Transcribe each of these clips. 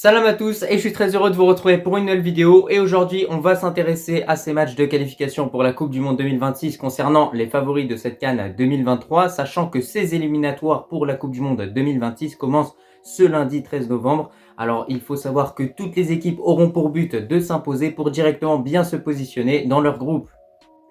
Salam à tous et je suis très heureux de vous retrouver pour une nouvelle vidéo et aujourd'hui on va s'intéresser à ces matchs de qualification pour la Coupe du Monde 2026 concernant les favoris de cette CAN 2023, sachant que ces éliminatoires pour la Coupe du Monde 2026 commencent ce lundi 13 novembre. Alors il faut savoir que toutes les équipes auront pour but de s'imposer pour directement bien se positionner dans leur groupe.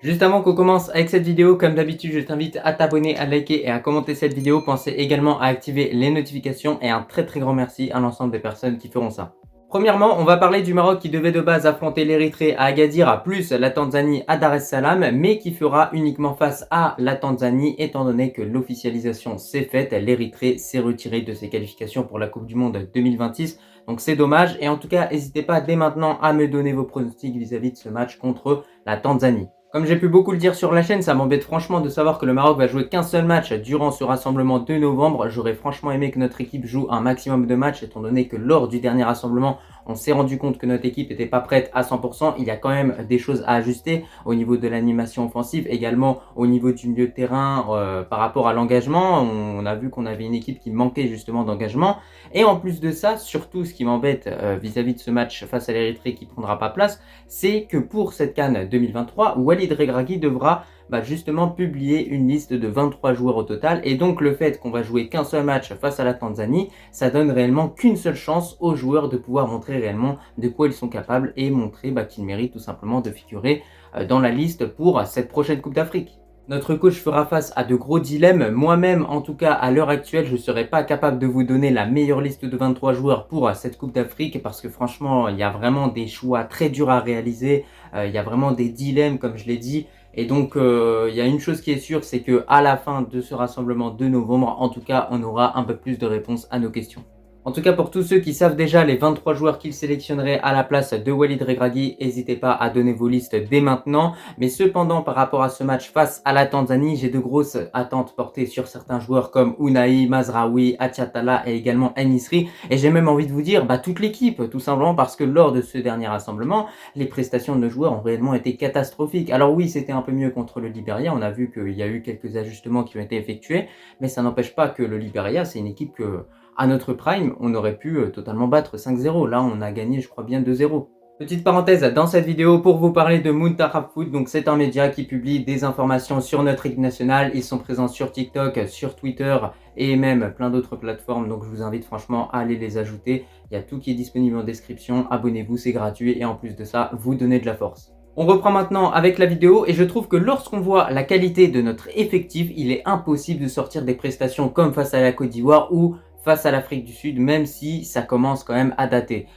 Juste avant qu'on commence avec cette vidéo, comme d'habitude, je t'invite à t'abonner, à liker et à commenter cette vidéo. Pensez également à activer les notifications et un très grand merci à l'ensemble des personnes qui feront ça. Premièrement, on va parler du Maroc qui devait de base affronter l'Érythrée à Agadir, plus la Tanzanie à Dar es Salaam, mais qui fera uniquement face à la Tanzanie étant donné que l'officialisation s'est faite. L'Érythrée s'est retirée de ses qualifications pour la Coupe du Monde 2026. Donc c'est dommage et en tout cas, n'hésitez pas dès maintenant à me donner vos pronostics vis-à-vis de ce match contre la Tanzanie. Comme j'ai pu beaucoup le dire sur la chaîne, ça m'embête franchement de savoir que le Maroc va jouer qu'un seul match durant ce rassemblement de novembre. J'aurais franchement aimé que notre équipe joue un maximum de matchs étant donné que lors du dernier rassemblement, on s'est rendu compte que notre équipe n'était pas prête à 100%. Il y a quand même des choses à ajuster au niveau de l'animation offensive, également au niveau du milieu de terrain par rapport à l'engagement. On a vu qu'on avait une équipe qui manquait justement d'engagement. Et en plus de ça, surtout ce qui m'embête vis-à-vis de ce match face à l'Érythrée qui ne prendra pas place, c'est que pour cette CAN 2023, Walid Regragui devra justement publier une liste de 23 joueurs au total. Et donc le fait qu'on va jouer qu'un seul match face à la Tanzanie, ça donne réellement qu'une seule chance aux joueurs de pouvoir montrer réellement de quoi ils sont capables et montrer qu'ils méritent tout simplement de figurer dans la liste pour cette prochaine Coupe d'Afrique. Notre coach fera face à de gros dilemmes. Moi-même, en tout cas, à l'heure actuelle, je ne serais pas capable de vous donner la meilleure liste de 23 joueurs pour cette Coupe d'Afrique parce que franchement, il y a vraiment des choix très durs à réaliser. Il y a vraiment des dilemmes, comme je l'ai dit. Et donc, il y a une chose qui est sûre, c'est qu'à la fin de ce rassemblement de novembre, en tout cas, on aura un peu plus de réponses à nos questions. En tout cas, pour tous ceux qui savent déjà les 23 joueurs qu'ils sélectionneraient à la place de Walid Regragui, n'hésitez pas à donner vos listes dès maintenant. Mais cependant, par rapport à ce match face à la Tanzanie, j'ai de grosses attentes portées sur certains joueurs comme Unai, Mazraoui, Achatala et également Enisri. Et j'ai même envie de vous dire toute l'équipe, tout simplement parce que lors de ce dernier rassemblement, les prestations de nos joueurs ont réellement été catastrophiques. Alors oui, c'était un peu mieux contre le Liberia. On a vu qu'il y a eu quelques ajustements qui ont été effectués, mais ça n'empêche pas que le Liberia, c'est une équipe que à notre prime, on aurait pu totalement battre 5-0. Là, on a gagné, je crois bien 2-0. Petite parenthèse dans cette vidéo pour vous parler de Muntakhab Foot. Donc, c'est un média qui publie des informations sur notre équipe nationale. Ils sont présents sur TikTok, sur Twitter et même plein d'autres plateformes. Donc, je vous invite franchement à aller les ajouter. Il y a tout qui est disponible en description. Abonnez-vous, c'est gratuit. Et en plus de ça, vous donnez de la force. On reprend maintenant avec la vidéo et je trouve que lorsqu'on voit la qualité de notre effectif, il est impossible de sortir des prestations comme face à la Côte d'Ivoire ou face à l'Afrique du Sud, même si ça commence quand même à dater.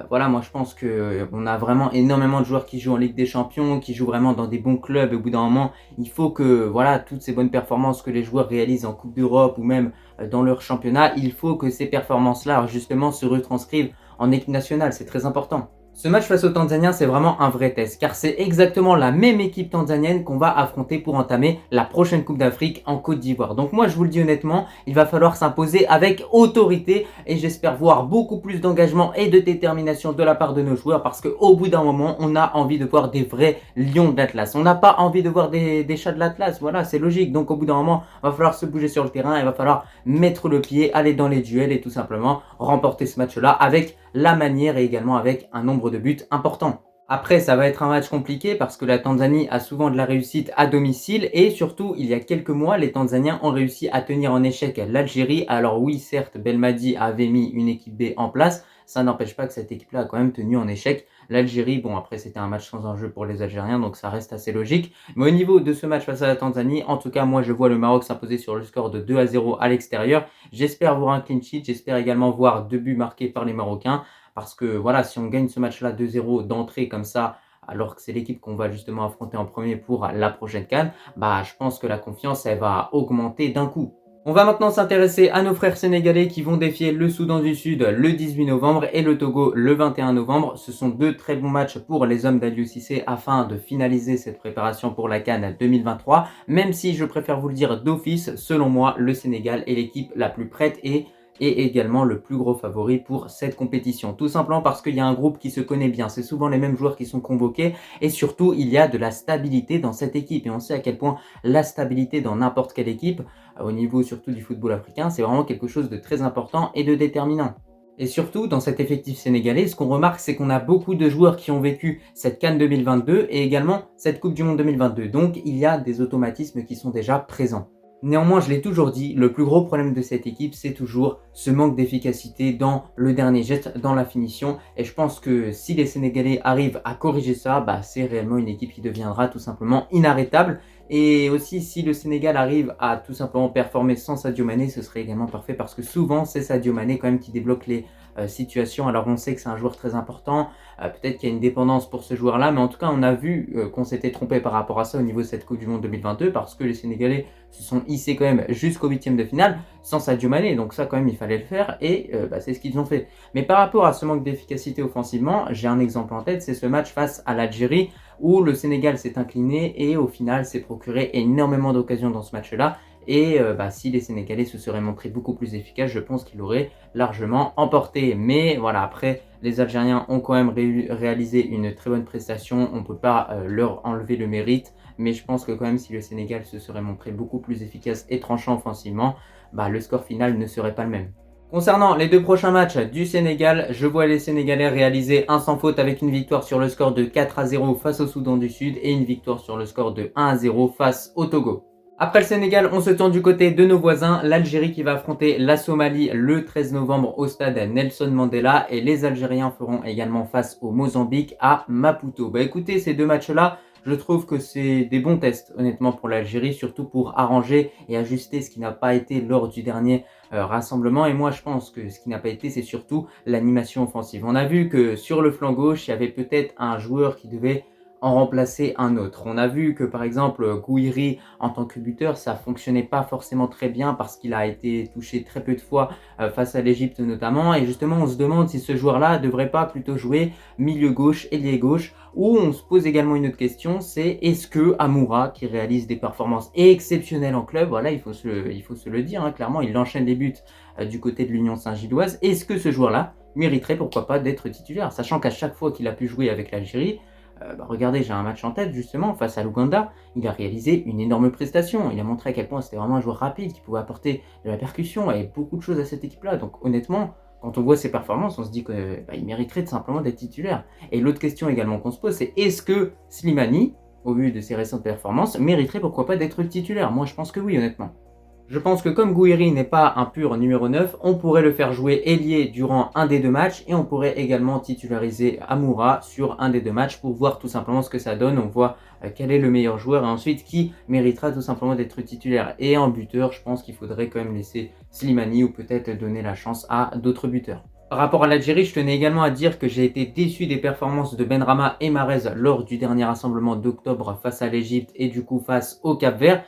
Voilà, moi je pense qu'on a vraiment énormément de joueurs qui jouent en Ligue des Champions, qui jouent vraiment dans des bons clubs. Et au bout d'un moment, il faut que voilà toutes ces bonnes performances que les joueurs réalisent en Coupe d'Europe ou même dans leur championnat, il faut que ces performances-là justement se retranscrivent en équipe nationale. C'est très important. Ce match face aux Tanzaniens, c'est vraiment un vrai test, car c'est exactement la même équipe tanzanienne qu'on va affronter pour entamer la prochaine Coupe d'Afrique en Côte d'Ivoire. Donc moi, je vous le dis honnêtement, il va falloir s'imposer avec autorité et j'espère voir beaucoup plus d'engagement et de détermination de la part de nos joueurs parce qu'au bout d'un moment, on a envie de voir des vrais lions de l'Atlas. On n'a pas envie de voir des chats de l'Atlas, voilà, c'est logique. Donc au bout d'un moment, il va falloir se bouger sur le terrain, il va falloir mettre le pied, aller dans les duels et tout simplement remporter ce match-là avec la manière et également avec un nombre de buts important. Après, ça va être un match compliqué parce que la Tanzanie a souvent de la réussite à domicile et surtout, il y a quelques mois, les Tanzaniens ont réussi à tenir en échec l'Algérie. Alors oui, certes, Belmadi avait mis une équipe B en place, ça n'empêche pas que cette équipe-là a quand même tenu en échec l'Algérie. Bon, après, c'était un match sans enjeu pour les Algériens, donc ça reste assez logique. Mais au niveau de ce match face à la Tanzanie, en tout cas, moi, je vois le Maroc s'imposer sur le score de 2-0 à l'extérieur. J'espère voir un clean sheet, j'espère également voir 2 buts marqués par les Marocains. Parce que voilà, si on gagne ce match-là 2-0 d'entrée comme ça, alors que c'est l'équipe qu'on va justement affronter en premier pour la prochaine CAN, je pense que la confiance, elle va augmenter d'un coup. On va maintenant s'intéresser à nos frères sénégalais qui vont défier le Soudan du Sud le 18 novembre et le Togo le 21 novembre. Ce sont deux très bons matchs pour les hommes d'Aliou Cissé afin de finaliser cette préparation pour la CAN 2023. Même si je préfère vous le dire d'office, selon moi, le Sénégal est l'équipe la plus prête et également le plus gros favori pour cette compétition. Tout simplement parce qu'il y a un groupe qui se connaît bien. C'est souvent les mêmes joueurs qui sont convoqués et surtout, il y a de la stabilité dans cette équipe. Et on sait à quel point la stabilité dans n'importe quelle équipe, au niveau surtout du football africain, c'est vraiment quelque chose de très important et de déterminant. Et surtout, dans cet effectif sénégalais, ce qu'on remarque, c'est qu'on a beaucoup de joueurs qui ont vécu cette CAN 2022 et également cette Coupe du Monde 2022. Donc, il y a des automatismes qui sont déjà présents. Néanmoins, je l'ai toujours dit, le plus gros problème de cette équipe, c'est toujours ce manque d'efficacité dans le dernier geste, dans la finition. Et je pense que si les Sénégalais arrivent à corriger ça, c'est réellement une équipe qui deviendra tout simplement inarrêtable. Et aussi, si le Sénégal arrive à tout simplement performer sans Sadio Mané, ce serait également parfait parce que souvent, c'est Sadio Mané quand même qui débloque les situations. Alors, on sait que c'est un joueur très important. Peut-être qu'il y a une dépendance pour ce joueur-là, mais en tout cas, on a vu qu'on s'était trompé par rapport à ça au niveau de cette Coupe du Monde 2022 parce que les Sénégalais se sont hissés quand même jusqu'au huitième de finale sans Sadio Mané. Donc ça, quand même, il fallait le faire et c'est ce qu'ils ont fait. Mais par rapport à ce manque d'efficacité offensivement, j'ai un exemple en tête, c'est ce match face à l'Algérie où le Sénégal s'est incliné et au final s'est procuré énormément d'occasions dans ce match-là. Et si les Sénégalais se seraient montrés beaucoup plus efficaces, je pense qu'ils l'auraient largement emporté. Mais voilà, après, les Algériens ont quand même réalisé une très bonne prestation. On ne peut pas leur enlever le mérite. Mais je pense que quand même, si le Sénégal se serait montré beaucoup plus efficace et tranchant offensivement, le score final ne serait pas le même. Concernant les deux prochains matchs du Sénégal, je vois les Sénégalais réaliser un sans faute avec une victoire sur le score de 4-0 face au Soudan du Sud et une victoire sur le score de 1-0 face au Togo. Après le Sénégal, on se tourne du côté de nos voisins, l'Algérie qui va affronter la Somalie le 13 novembre au stade Nelson Mandela et les Algériens feront également face au Mozambique à Maputo. Écoutez, ces deux matchs-là, je trouve que c'est des bons tests honnêtement pour l'Algérie, surtout pour arranger et ajuster ce qui n'a pas été lors du dernier rassemblement. Et moi je pense que ce qui n'a pas été, c'est surtout l'animation offensive. On a vu que sur le flanc gauche, il y avait peut-être un joueur qui devait en remplacer un autre. On a vu que par exemple Gouiri en tant que buteur, ça fonctionnait pas forcément très bien parce qu'il a été touché très peu de fois face à l'Égypte notamment. Et justement, on se demande si ce joueur-là devrait pas plutôt jouer milieu gauche, ailier gauche. Ou on se pose également une autre question, c'est est-ce que Amoura, qui réalise des performances exceptionnelles en club, voilà, il faut se le dire, clairement, il enchaîne les buts du côté de l'Union Saint-Gilloise, est-ce que ce joueur-là mériterait pourquoi pas d'être titulaire, sachant qu'à chaque fois qu'il a pu jouer avec l'Algérie, regardez, j'ai un match en tête justement face à l'Ouganda, il a réalisé une énorme prestation, il a montré à quel point c'était vraiment un joueur rapide qui pouvait apporter de la percussion et beaucoup de choses à cette équipe-là. Donc honnêtement, quand on voit ses performances, on se dit qu'il mériterait tout simplement d'être titulaire. Et l'autre question également qu'on se pose, c'est est-ce que Slimani, au vu de ses récentes performances, mériterait pourquoi pas d'être titulaire? Moi je pense que oui honnêtement. Je pense que comme Gouiri n'est pas un pur numéro 9, on pourrait le faire jouer ailier durant un des deux matchs et on pourrait également titulariser Amoura sur un des deux matchs pour voir tout simplement ce que ça donne. On voit quel est le meilleur joueur et ensuite qui méritera tout simplement d'être titulaire. Et en buteur, je pense qu'il faudrait quand même laisser Slimani ou peut-être donner la chance à d'autres buteurs. Par rapport à l'Algérie, je tenais également à dire que j'ai été déçu des performances de Benrahma et Mahrez lors du dernier rassemblement d'octobre face à l'Égypte et du coup face au Cap-Vert.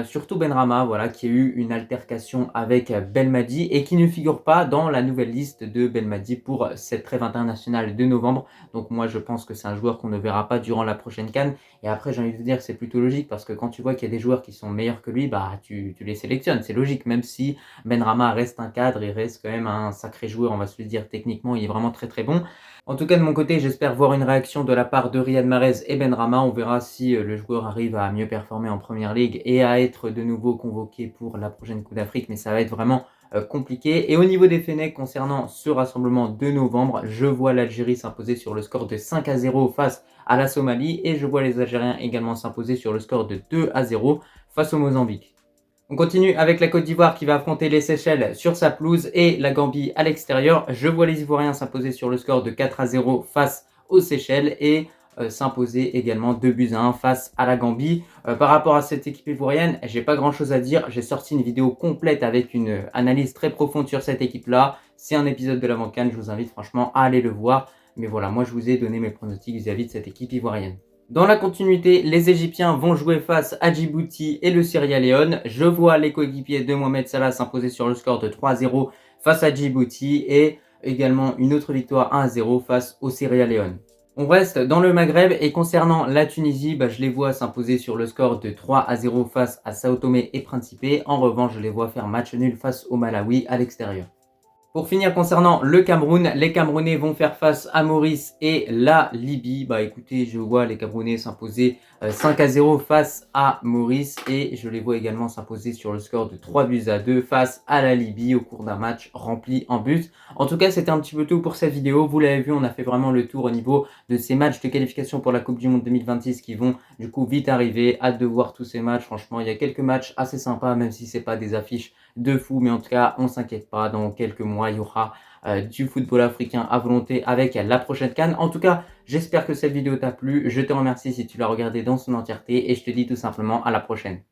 Surtout Benrahma, voilà, qui a eu une altercation avec Belmadi et qui ne figure pas dans la nouvelle liste de Belmadi pour cette trêve internationale de novembre. Donc moi je pense que c'est un joueur qu'on ne verra pas durant la prochaine CAN. Et après j'ai envie de dire que c'est plutôt logique parce que quand tu vois qu'il y a des joueurs qui sont meilleurs que lui, tu les sélectionnes. C'est logique, même si Benrahma reste un cadre, il reste quand même un sacré joueur, on va se le dire techniquement, il est vraiment très très bon. En tout cas, de mon côté, j'espère voir une réaction de la part de Riyad Mahrez et Benrahma. On verra si le joueur arrive à mieux performer en Première Ligue et à être de nouveau convoqué pour la prochaine Coupe d'Afrique. Mais ça va être vraiment compliqué. Et au niveau des Fennecs, concernant ce rassemblement de novembre, je vois l'Algérie s'imposer sur le score de 5-0 face à la Somalie. Et je vois les Algériens également s'imposer sur le score de 2-0 face au Mozambique. On continue avec la Côte d'Ivoire qui va affronter les Seychelles sur sa pelouse et la Gambie à l'extérieur. Je vois les Ivoiriens s'imposer sur le score de 4-0 face aux Seychelles et s'imposer également 2-1 face à la Gambie. Par rapport à cette équipe ivoirienne, j'ai pas grand chose à dire. J'ai sorti une vidéo complète avec une analyse très profonde sur cette équipe-là. C'est un épisode de l'Avant-CAN, je vous invite franchement à aller le voir. Mais voilà, moi je vous ai donné mes pronostics vis-à-vis de cette équipe ivoirienne. Dans la continuité, les Égyptiens vont jouer face à Djibouti et le Sierra Leone. Je vois les coéquipiers de Mohamed Salah s'imposer sur le score de 3-0 face à Djibouti et également une autre victoire 1-0 face au Sierra Leone. On reste dans le Maghreb et concernant la Tunisie, je les vois s'imposer sur le score de 3-0 face à Sao Tomé et Principe. En revanche, je les vois faire match nul face au Malawi à l'extérieur. Pour finir, concernant le Cameroun, les Camerounais vont faire face à Maurice et la Libye. Écoutez, je vois les Camerounais s'imposer 5-0 face à Maurice et je les vois également s'imposer sur le score de 3-2 face à la Libye au cours d'un match rempli en buts. En tout cas, c'était un petit peu tout pour cette vidéo. Vous l'avez vu, on a fait vraiment le tour au niveau de ces matchs de qualification pour la Coupe du Monde 2026 qui vont du coup vite arriver. Hâte de voir tous ces matchs. Franchement, il y a quelques matchs assez sympas, même si c'est pas des affiches de fou. Mais en tout cas, on s'inquiète pas. Dans quelques mois, il y aura du football africain à volonté avec la prochaine CAN. En tout cas, j'espère que cette vidéo t'a plu. Je te remercie si tu l'as regardée dans son entièreté et je te dis tout simplement à la prochaine.